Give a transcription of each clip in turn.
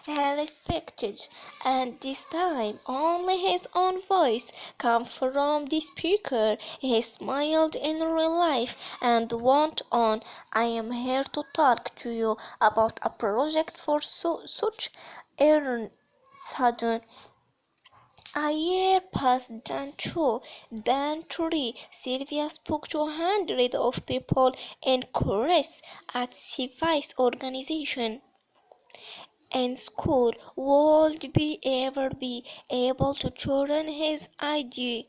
respected, and this time only his own voice came from the speaker. He smiled in real life and went on. I am here to talk to you about a project for such earn sudden. A year passed, then two, then three. Sylvia spoke to hundreds of people in chorus at civic organization and school. Would be ever be able to turn his idea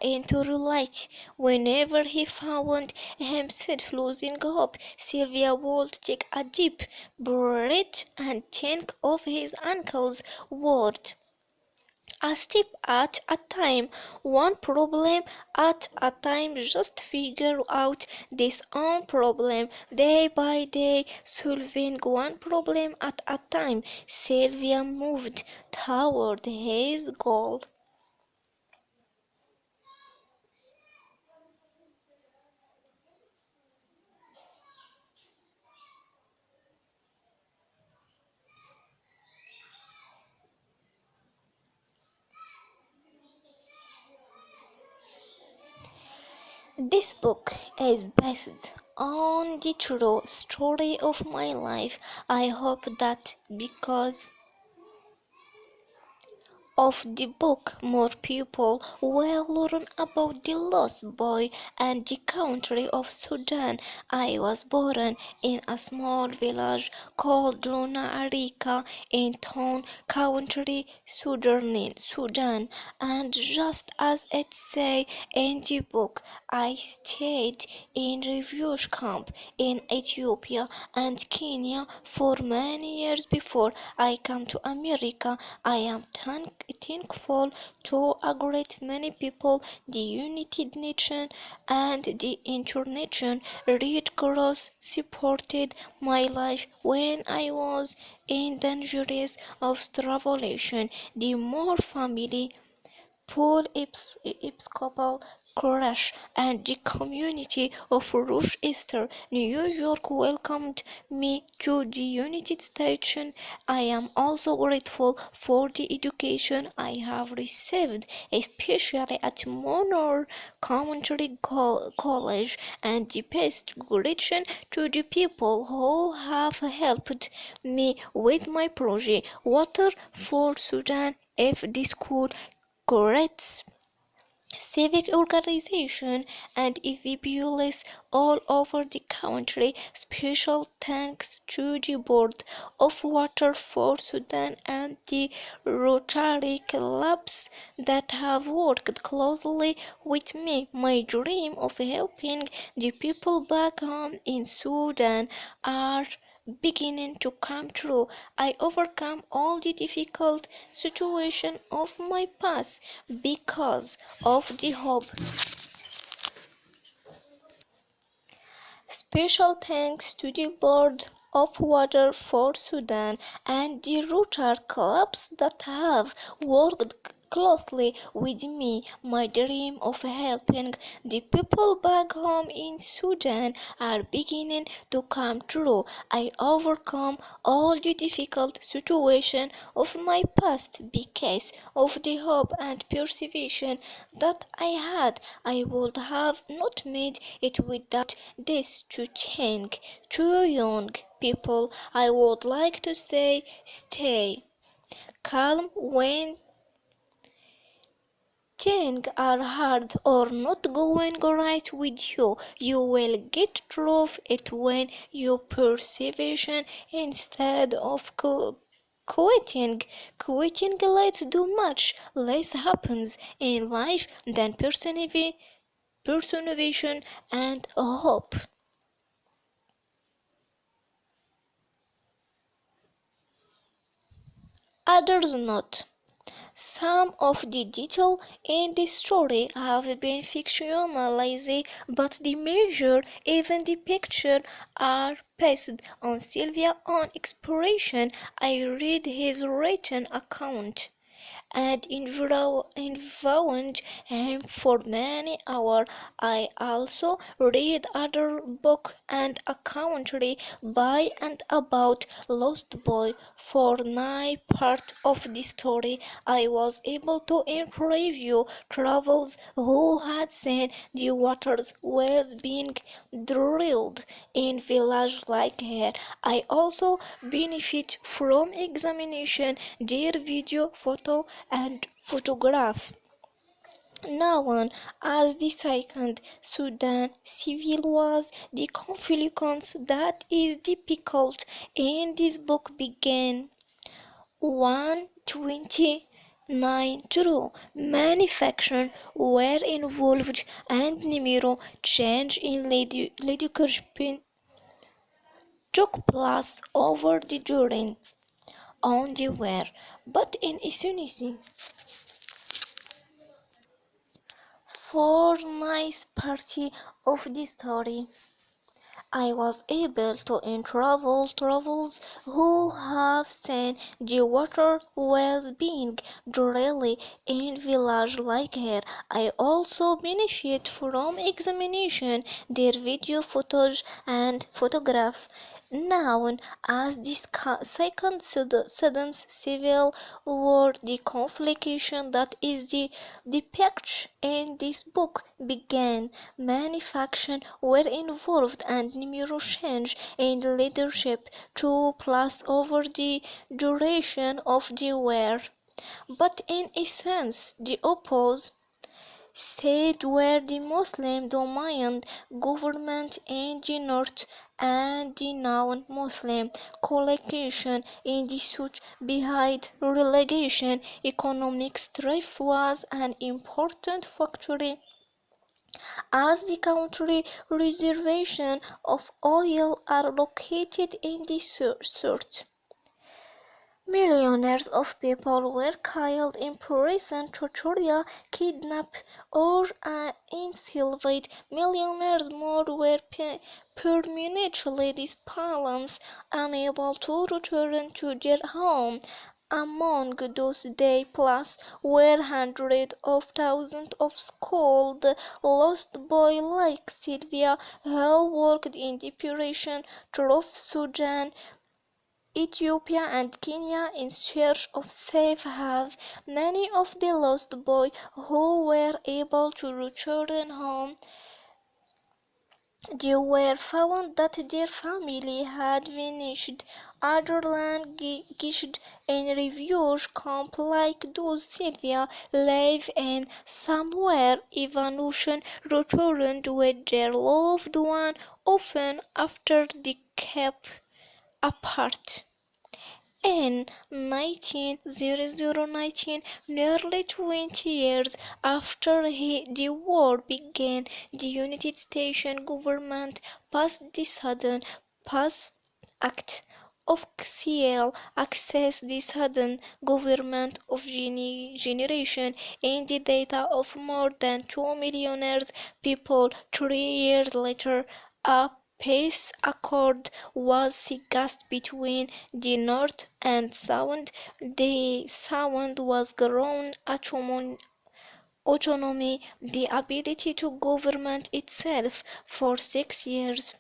into reality? Whenever he found himself losing hope, Sylvia would take a deep breath and think of his uncle's word. A step at a time, one problem at a time, just figure out this own problem day by day, solving one problem at a time. Sylvia moved toward his goal. This book is based on the true story of my life. I hope that because of the book, more people will learn about the lost boy and the country of Sudan. I was born in a small village called Luna Arika in Town Country, Sudan, and just as it says in the book, I stayed in refugee camp in Ethiopia and Kenya for many years before I came to America. I am thankful to a great many people, the United Nations and the International Red Cross supported my life when I was in danger of starvation. The more family Paul Episcopal Church and the community of Rochester, New York welcomed me to the United States. I am also grateful for the education I have received, especially at Monroe Community College, and the best gratitude to the people who have helped me with my project, Water for Sudan. If the school creates civic organization and EVPUs all over the country. Special thanks to the Board of Water for Sudan and the Rotary clubs that have worked closely with me. My dream of helping the people back home in Sudan are beginning to come true. I overcome all the difficult situations of my past because of the hope. Special thanks to the Board of Water for Sudan and the Rotary clubs that have worked closely with me. My dream of helping the people back home in Sudan are beginning to come true. I overcome all the difficult situations of my past because of the hope and perseverance that I had. I would have not made it without this. To thank to young people, I would like to say stay calm when things are hard or not going right with you. You will get through it when you persevere instead of quitting. Quitting leads to much less happens in life than perseverance and hope. Others not. Some of the details in this story have been fictionalized, but the measure, even the picture, are based on Sylvia's own expression. I read his written account, and environed him for many hours. I also read other book and a commentary by and about Lost Boy. For nine part of the story, I was able to interview travelers who had seen the waters wells being drilled in villages like here. I also benefit from examination their video, photo, and photograph. Known as the Second Sudan Civil War, the conflicts that is depicted in this book began 129 true. Many factions were involved and numerous changes in leadership took place over the during on the war, but in essence, for nice party of the story, I was able to interview travelers who have seen the water wells being drilled in villages like here. I also benefit from examination their video footage and photograph. Known as the Second Sudan Civil War, the conflict that is the depicted in this book began. Many factions were involved and numerous changes in leadership took place over the duration of the war. But in essence, the opposed side were the Muslim-dominated government in the north and the non-Muslim coalition in the south. Behind relegation, economic strife was an important factor as the country reservations of oil are located in the south. Millions of people were killed, imprisoned, tortured, kidnapped, or enslaved. Millions more were permanently displaced, unable to return to their homes. Among those displaced were hundreds of thousands of schools lost boys like Sylvia, who worked in the preparation through Sudan, Ethiopia and Kenya in search of safe haven. Many of the lost boys who were able to return home, they were found that their family had vanished. Others languished in refugee camps like those Sylvia lived in. Some were even returned with their loved ones, often after decades apart. In 1919, nearly 20 years after the war began, the United States government passed the Sudden Pass Act of Ciel access the sudden government of generation in the data of more than 2 million people. 3 years later, a peace accord was signed between the North and South. The South was granted autonomy, the ability to govern itself for 6 years.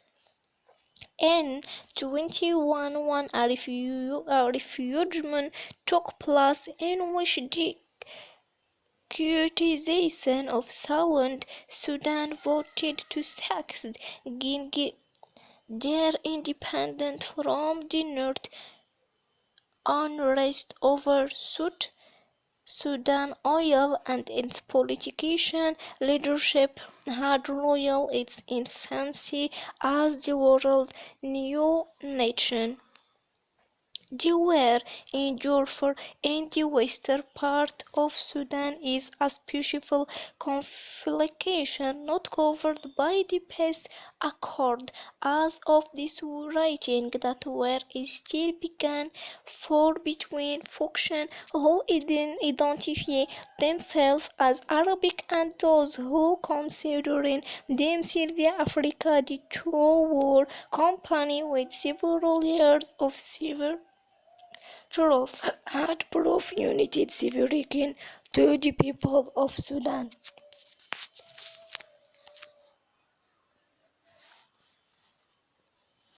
In 2011, a referendum took place in which the citizen of South Sudan voted to succeed their independence from the North. Unrest over Sudan oil and its politician leadership had roiled its infancy as the world's new nation. The war endured for in the western part of Sudan is a special conflict not covered by the peace accord. As of this writing, that war is still begun for between factions who identify themselves as Arabic and those who consider themselves Africa. The two war company with several years of civil had proof united civility to the people of Sudan.